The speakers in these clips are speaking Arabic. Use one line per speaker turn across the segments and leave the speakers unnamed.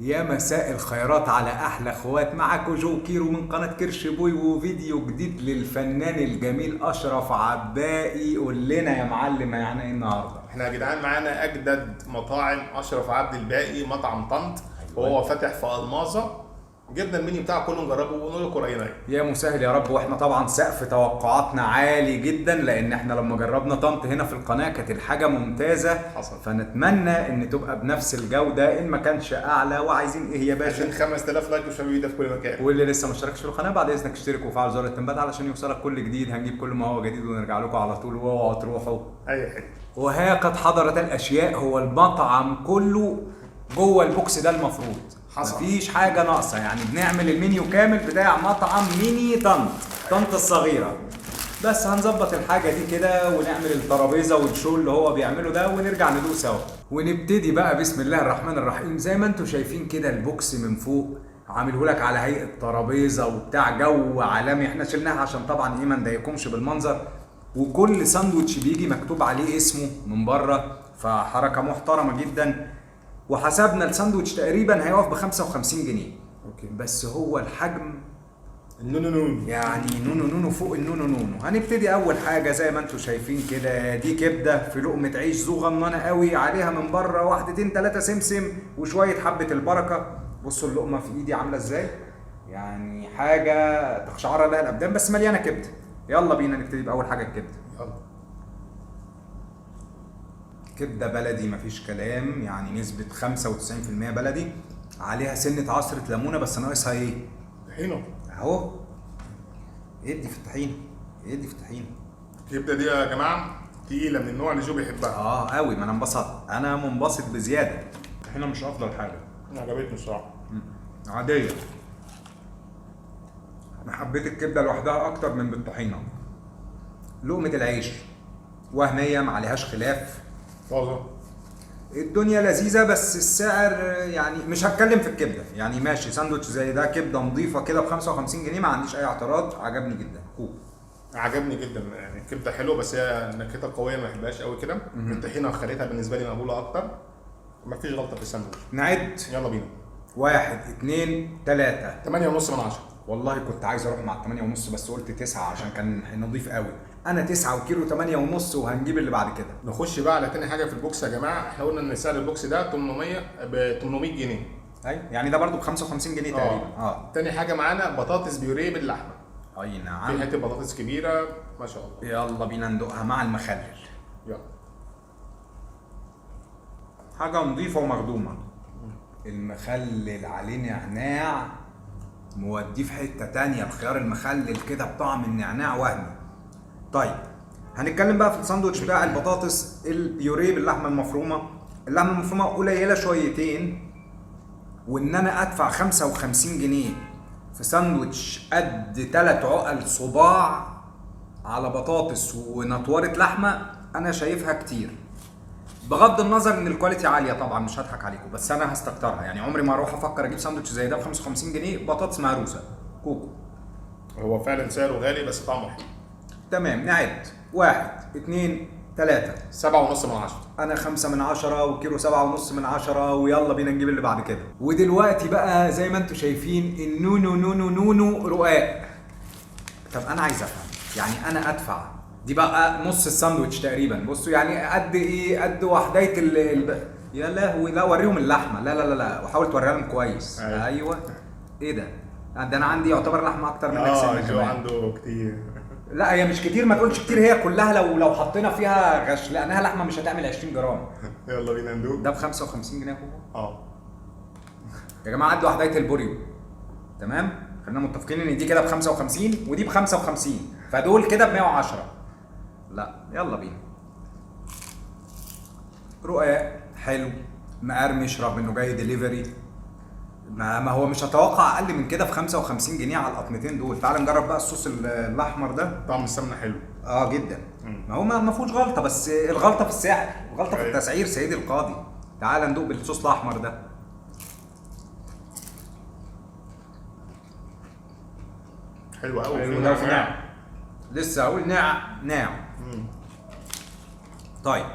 يا مساء الخيرات على احلى اخوات، معاكم جو كيرو من قناة كرش بوي وفيديو جديد للفنان الجميل اشرف عباقي. قول لنا يا معلم يعني ايه النهارده؟
احنا يا جدعان معانا اجدد مطاعم اشرف عبد الباقي، مطعم طنط. وهو فاتح في الماظه. جبنا المنيو بتاعه كله نجربه ونقول لكم راينا ايه.
يا مسهل يا رب. واحنا طبعا سقف توقعاتنا عالي جدا، لان احنا لما جربنا طنط هنا في القناة كانت الحاجة ممتازة.
حصل.
فنتمنى ان تبقى بنفس الجودة ان ما كانش اعلى. وعايزين ايه يا باشا؟
عايزين 5000 لايك وشباب ده في كل مكان.
واللي لسه ما اشتركش في القناه بعد اذنك اشترك وفعل زر التنبيهات علشان يوصلك كل جديد. هنجيب كل ما هو جديد ونرجع لكم على طول، واوعوا تروحوا
اي حاجه.
وها قد حضرت الاشياء. هو المطعم كله جوه البوكس ده المفروض.
حصل.
مفيش حاجه ناقصه، يعني بنعمل المنيو كامل بتاع مطعم ميني طنط الصغيره. بس هنظبط الحاجه دي كده ونعمل الترابيزه والشو اللي هو بيعمله ده ونرجع ندوق سوا. ونبتدي بقى بسم الله الرحمن الرحيم. زي ما انتم شايفين كده البوكس من فوق عامله لك على هيئه ترابيزه وبتاع جو عالمي. احنا شلناها عشان طبعا ايه ما نضايقكمش بالمنظر. وكل ساندوتش بيجي مكتوب عليه اسمه من بره، فحركه محترمه جدا. وحسبنا الساندوتش تقريبا هيقف ب 55 جنيه.
اوكي.
بس هو الحجم
النونو
يعني نونو فوق النونو. هنبتدي اول حاجه زي ما انتم شايفين كده، دي كبده في لقمه عيش صغننه قوي، عليها من بره واحدتين ثلاثه سمسم وشويه حبه البركه. بصوا اللقمه في ايدي عامله ازاي، يعني حاجه تقشعر لها الابدان، بس مليانه كبده. يلا بينا نبتدي باول حاجه الكبده.
يلا.
كبده بلدي مفيش كلام، يعني نسبه 95% بلدي، عليها سنه عصره ليمونه بس ناقصها ايه؟
طحينه.
اهو. ادي في الطحينه، ادي في الطحينه.
الكبده دي يا جماعه تقيله من النوع اللي جو بيحبها.
قوي. ما انا انبسطت، انا منبسط بزياده. الطحينه مش افضل حاجه،
عجبتني الصراحه.
عاديه. انا حبيت الكبده لوحدها اكتر من بالطحينه. لقمه العيش وهميه ما عليهاش خلاف.
طازه.
الدنيا لذيذه، بس السعر يعني مش هتكلم في الكبده، يعني ماشي ساندوتش زي ده كبده نظيفه كده ب 55 جنيه ما عنديش اي اعتراض، عجبني جدا.
عجبني جدا، يعني الكبده حلوه بس هي نكهتها قويه ما بحبهاش قوي كده. الطحينه خليتها بالنسبه لي مقبوله اكتر. مفيش غلطه في الساندوتش.
نعد.
يلا بينا.
1 2 3.
8.5 من 10.
والله كنت عايز اروح مع 8 ونص بس قلت 9 عشان كان نضيف قوي. انا 9 وكيلو 8 ونص، وهنجيب اللي بعد كده.
نخش بقى على تاني حاجه في البوكس يا جماعه. احنا قلنا ان سعر البوكس ده 800 ب 800 جنيه.
ايوه يعني ده برضو ب 55 جنيه تقريبا.
تاني حاجه معانا بطاطس بيوريه باللحمه.
اي
في
نعم.
حته بطاطس كبيره ما شاء الله.
يلا بينا ندوقها مع المخلل.
يلا.
حاجه نظيفه ومخدومه. المخلل عليه نعناع موديه في حته تانية. الخيار المخلل كده بطعم النعناع وهمي. طيب هنتكلم بقى في الساندوتش بتاع البطاطس البيوريه باللحمه المفرومه. اللحمه المفرومه قليله شويتين، وان انا ادفع 55 جنيه في ساندوتش قد 3 عقل صباع على بطاطس ونطوره لحمه، انا شايفها كتير. بغض النظر ان الكواليتي عاليه طبعا، مش هضحك عليكم، بس انا هستكترها. يعني عمري ما اروح افكر اجيب ساندوتش زي ده ب 55 جنيه بطاطس مهروسه كوكو.
هو فعلا سعره غالي بس طعمه حلو.
تمام. نعد 1 2 3.
7.5 من 10.
انا 5 من 10 وكيلو 7.5 من 10. ويلا بينا نجيب اللي بعد كده. ودلوقتي بقى زي ما انتم شايفين النونو رقاق. طب انا عايز افهم، يعني انا ادفع دي بقى نص الساندوتش تقريبا. بصوا يعني قد ايه؟ قد وحدايه يا لهوي. لا وريهم اللحمه. لا وحاول توريها لهم كويس. ايوه. ايه ده؟ ده انا عندي يعتبر لحمه اكتر منك سنه
جو
كمان.
عنده كتير.
لا هي مش كتير، ما تقولش كتير. هي كلها لو حطينا فيها غش لانها لحمه مش هتعمل 20 جرام.
يلا بينا ندوق.
ده ب 55 جنيه يا كوكو. يا جماعه قد وحدايه البوريو. تمام؟ خلينا متفقين ان دي كده ب 55 ودي ب 55، فدول كده ب 110. لا يلا بينا. رقاق حلو مقرمش رغم انه جاي ديليفري. ما هو مش هتوقع اقل من كده في 55 جنيه على القطمتين دول. تعال نجرب بقى الصوص الاحمر ده.
طعم السمنه حلو.
جدا. ما هو ما فيهوش غلطه، بس الغلطه في السعر، الغلطه في التسعير سيدي القاضي. تعال ندوق بالصوص الاحمر ده.
حلو قوي.
حلو ده في ناعم. لسه هقول ناعم. طيب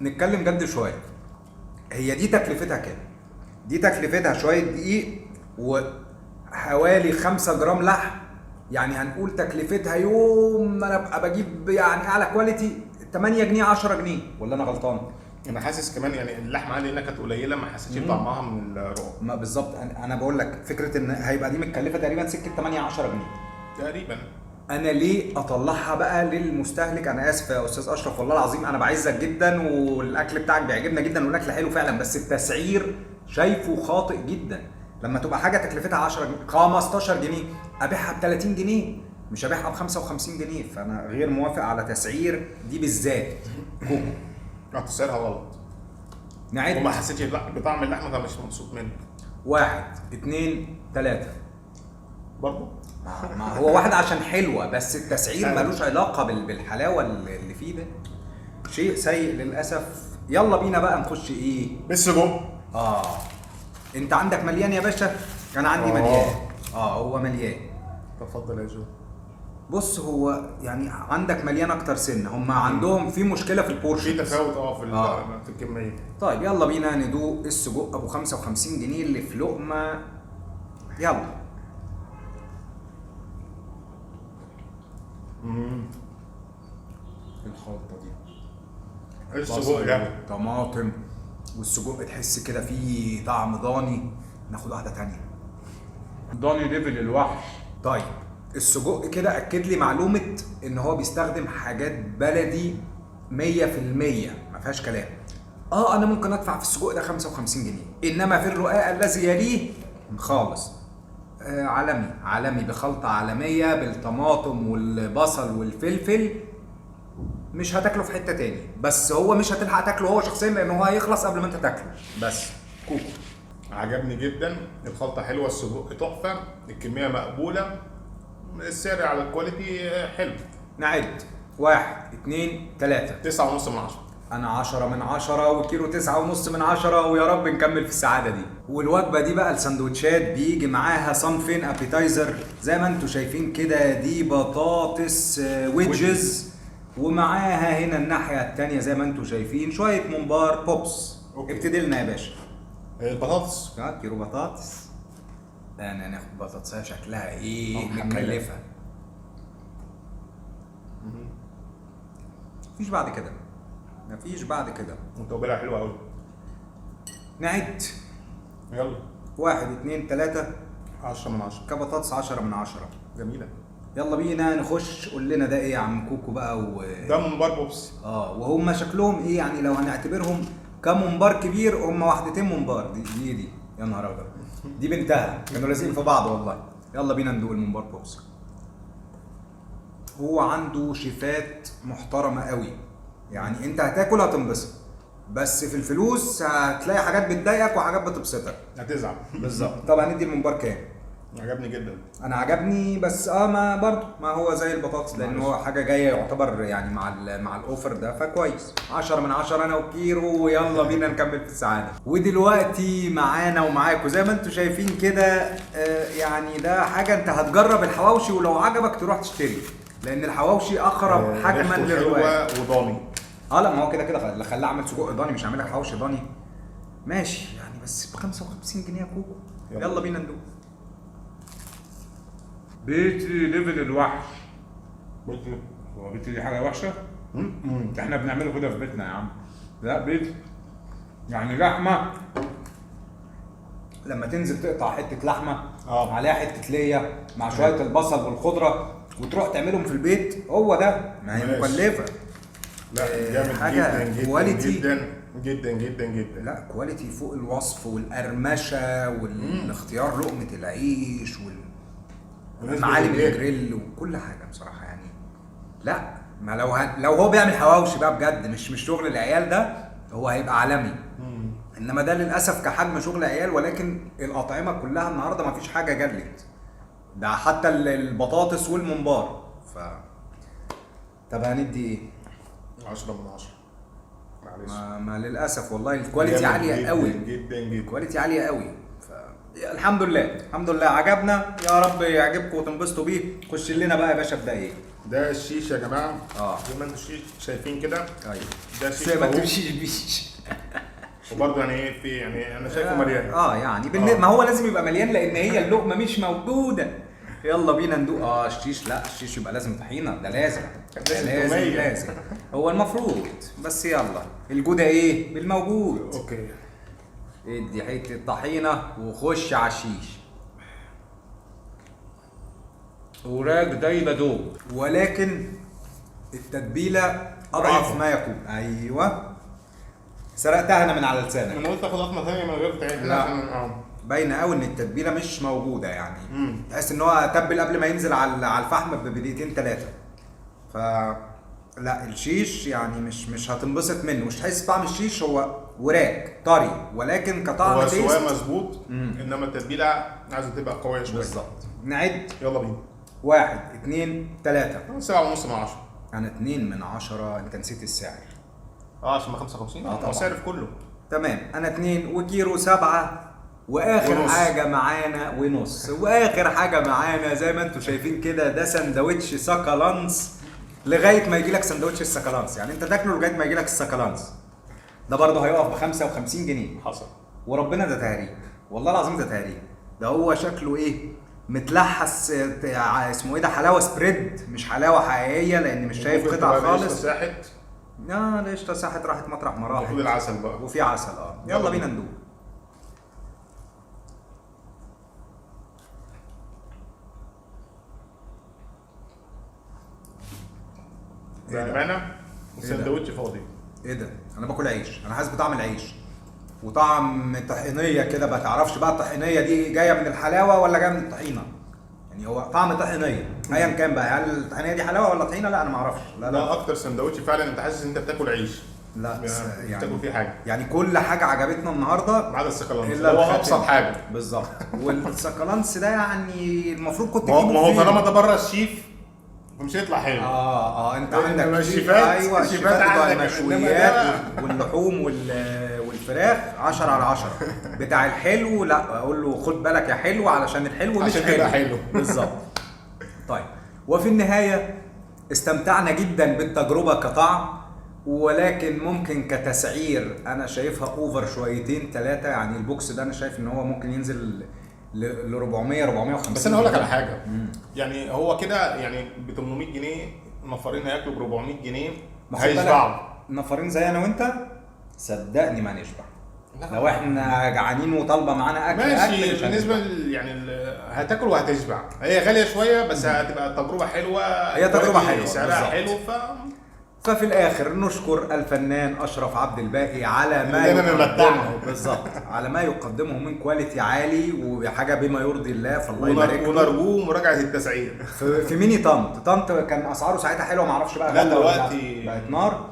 نتكلم جد شويه. هي دي تكلفتها كام؟ دي تكلفتها شويه دقيق وحوالي 5 جرام لحم. يعني هنقول تكلفتها يوم ما انا ابقى بجيب يعني اعلى كواليتي 8 جنيه 10 جنيه، ولا انا غلطان؟
انا حاسس كمان يعني اللحمه عندي هنا كانت قليله، ما حسيتش بطعمها من الرقاق.
ما بالظبط، انا بقول لك فكره ان هيبقى دي متكلفه تقريبا سكه 8 10 جنيه
تقريبا.
انا ليه اطلعها بقى للمستهلك؟ انا اسف يا استاذ اشرف والله العظيم انا بعزك جدا والاكل بتاعك بيعجبنا جدا والاكل حلو فعلا، بس التسعير شايفه خاطئ جدا. لما تبقى حاجه تكلفتها 10 جنيه 15 جنيه ابيعها ب 30 جنيه، مش ابيعها ب 55 جنيه. فانا غير موافق على تسعير دي بالذات كوكو.
رحت سعرها غلط
نعد
وما حسيتش بطعم اللحمه، فمش مبسوط منه.
1 2 3
برضه
ما هو واحد عشان حلوه، بس التسعير ملوش علاقه بالحلاوه اللي فيه ده، شيء سيء للاسف. يلا بينا بقى نخش ايه
بالسجق.
انت عندك مليان يا باشا؟ انا عندي مليان. هو مليان.
تفضل يا جو.
بص هو يعني عندك مليان اكتر سنه، هم عندهم في مشكله في البورشن،
في تفاوت في الكميه.
طيب يلا بينا ندوق السجق ابو 55 جنيه اللي في لقمه. يلا. الخلطه دي
السجق ده
طماطم والسجق تحس كده فيه طعم ضاني. ناخد واحده تانية ضاني ليفل الوحش. طيب السجق كده اكد لي معلومه ان هو بيستخدم حاجات بلدي 100%، ما فيهاش كلام. انا ممكن ادفع في السجق ده 55 جنيه، انما في الرقاق الذي يليه خالص عالمي بخلطه عالميه بالطماطم والبصل والفلفل، مش هتاكله في حته تاني. بس هو مش هتلحق تاكله هو شخصيا لان هو هيخلص قبل ما انت تاكله. بس كوكو
عجبني جدا، الخلطه حلوه، السجق تحفه، الكميه مقبوله، السعر على الكواليتي حلو.
نعد 1 2 3
9.5 من 10.
انا 10 من 10 والكيلو 9.5 من 10، ويا رب نكمل في السعاده دي. والوجبه دي بقى السندوتشات بيجي معاها صنفين ابيتايزر زي ما انتم شايفين كده. دي بطاطس ويدجز، ومعاها هنا الناحيه الثانيه زي ما انتم شايفين شويه ممبار بوبس. ابتدي لنا يا باشا.
البطاطس
كيلو بطاطس. انا ناخد بطاطسيه شكلها ايه مكلفه. مفيش بعد كده.
متوبلها حلوه قوي.
نعد.
يلا
1 2 3
10 من 10
كبطاطس 10 من 10.
جميله.
يلا بينا نخش. قول لنا ده ايه يا عم كوكو بقى
ده ممبار بوبس.
وهم شكلهم ايه يعني لو هنعتبرهم كممبار كبير؟ هم واحدتين ممبار. دي يا نهار ابيض، دي بنتها كانوا لازقين في بعض والله. يلا بينا ندوق الممبار بوبس. هو عنده شيفات محترمه قوي، يعني انت هتاكل هتنبسط، بس في الفلوس هتلاقي حاجات بتضايقك وحاجات بتبسطك.
هتزعل.
بالظبط. طب هندي الممبار كام؟
عجبني جدا.
انا عجبني، بس ما برضه ما هو زي البطاطس لان هو حاجه جايه يعتبر يعني مع الاوفر ده فكويس. 10 من 10 انا وكيرو. ويلا بينا نكمل في السعاده. ودلوقتي معانا ومعاكم زي ما انتم شايفين كده يعني ده حاجه انت هتجرب الحواوشي ولو عجبك تروح تشتري، لان الحواوشي اقرب حجما للرواق.
وضاني.
لا ما هو كده اللي خلاه اعمل سجق ضاني، مش هعمل لك حواوشي ضاني ماشي يعني، بس ب 55 جنيه يا كوكو. يلا بينا ندوق. بيتي ليفل الوحش. هو بيتي دي حاجه وحشه؟ احنا بنعمله كده في بيتنا يا عم. لا بيتي يعني لحمه، لما تنزل تقطع حته لحمه عليها حته ليا مع شويه البصل والخضره وتروح تعملهم في البيت، هو ده. ما هي مكلفه.
لا جامد
حاجة
جدا
كواليتي
جدا جدا جدا جدا.
لا كواليتي فوق الوصف، والقرمشه والاختيار لقمه العيش معالم الجريل وكل حاجه بصراحه يعني. لا ما لو هو بيعمل حواوشي بقى بجد، مش شغل العيال ده، هو هيبقى عالمي. انما ده للاسف كحجم شغل عيال، ولكن الاطعمه كلها النهارده ما فيش حاجه جلت، ده حتى البطاطس والممبار. طب هندي ايه؟
10 من 10. معلش
ما للاسف والله الكواليتي عاليه قوي
جدا جدا.
الكواليتي عاليه قوي. الحمد لله عجبنا. يا رب يعجبكم وتنبسطوا بيه. خش لنا بقى يا باشا في ده ايه؟
ده الشيش يا جماعه.
اه
زي ما انتم شايفين كده.
ايوه
ده شيش
زي ما
طاووق.
تمشيش بيش.
وبرضه يعني ايه في يعني انا شايفه مليان.
يعني ما هو لازم يبقى مليان لان هي اللقمه مش موجوده. يلا بينا ندوق. الشيش، لا الشيش يبقى لازم طحينه، ده لازم. لازم هو المفروض. بس يلا الجوده ايه بالموجود.
اوكي.
ادي حته طحينه وخش على الشيش. وراك دايبه دوب، ولكن التتبيله اضعف ما يكون. ايوه سرقتها انا من على لسانك.
انا قلت اخد قطمه ثانيه من غير تعب.
لا باينه قوي ان التتبيله مش موجوده يعني. تحس ان هو تبل قبل ما ينزل على الفحم بدقيقتين ثلاثه. ف لا الشيش يعني مش هتنبسط منه، مش تحس طعم الشيش. هو وراك طري ولكن كطعم
هو
تيست
سواء مظبوط. انما التتبيله عايزه تبقى قويه شويه.
بالظبط. نعد.
يلا بينا.
1 2 3.
7.5 من 10.
انا 2 من 10. انت نسيت السعر.
عشان ما 55.
طبعا.
هو سعر في كله.
تمام. انا 2 وكيلو 7 واخر
ونص.
حاجه معانا ونص. واخر حاجه معانا زي ما انتم شايفين كده، ده سندوتش سكالانس لغايه ما يجي لك سندوتش السكالانس. يعني انت تاكله لغايه ما يجي لك السكالانس. ده برضه هيقف ب 55 جنيه.
حصل.
وربنا ده تهريج، والله العظيم ده تهريج. ده هو شكله ايه متلحس، اسمه ايه ده، حلاوه سبريد مش حلاوه حقيقيه لان مش شايف قطع خالص.
ساحت.
القشطه ساحت راحت مطرح ما راحت.
المفروض العسل بقى.
وفي عسل. يلا بينا ندوق.
بامانه السندوتش فاضي.
ايه ده؟ انا باكل عيش، انا حاسس بطعم العيش وطعم طحينيه كده. ما تعرفش بقى الطحينيه دي جايه من الحلاوه ولا جايه من الطحينه. يعني هو طعم طحينيه ايا كان بقى، هل الطحينيه دي حلاوه ولا طحينه؟ لا انا ما اعرفش.
لا اكتر سندوتش فعلا انت حاسس ان انت بتاكل عيش.
لا
يعني بتاكل فيه حاجه.
يعني كل حاجه عجبتنا النهارده
ما عدا السكالانس.
إلا
هو
الخاتم.
ابسط حاجه.
بالظبط. والسكالانس ده يعني المفروض كنت
ما
تجيبه
هو
فين؟
طالما ده بره الشيف فمش هيطلع حلو.
انت عندك
الشيفات.
ايوه
الشيفات
بتوع
عندك.
المشويات واللحوم والفراخ 10 على 10. بتاع الحلو لا اقول له خد بالك يا حلو علشان الحلو مش
عشان تبقى حلو.
بالظبط. طيب وفي النهايه استمتعنا جدا بالتجربه كطعم، ولكن ممكن كتسعير انا شايفها اوفر شويتين ثلاثه. يعني البوكس ده انا شايف ان هو ممكن ينزل ل 400 450.
بس انا هقول لك على حاجه. يعني هو كده يعني ب 800 جنيه النفرين هياكلوا ب 400 جنيه هيشبعوا.
نفرين زي انا وانت صدقني ما نشبع. لو احنا جعانين وطالبه معانا اكل
ماشي.
مش
بالنسبه هتاكل وهتشبع. هي غاليه شويه بس هتبقى تجربه حلوه.
هي تجربه حلوه
سعرها حلو.
ففي الاخر نشكر الفنان اشرف عبد الباقي على ما
يقدمه.
بالظبط على ما يقدمه من كواليتي عالي وحاجه بما يرضي الله. فالله يبارك له.
ونرجوه مراجعه التسعير.
في ميني طنط كان اسعاره ساعتها حلوه، ما اعرفش بقى
لا دلوقتي
بقت نار.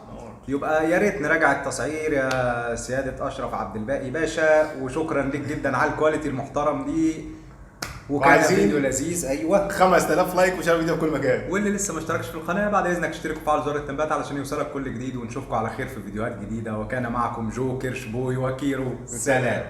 يبقى يا ريت نراجع التسعير يا سياده اشرف عبد الباقي باشا. وشكرا ليك جدا على الكواليتي المحترم دي. وكان فيديو لذيذ. ايوه
5000 لايك وشير الفيديو في كل مكان.
واللي لسه ما اشتركش في القناه بعد اذنك اشترك وفعل زر التنبيهات علشان يوصلك كل جديد. ونشوفكم على خير في فيديوهات جديده. وكان معكم جو كيرش بوي وكيرو. سلام.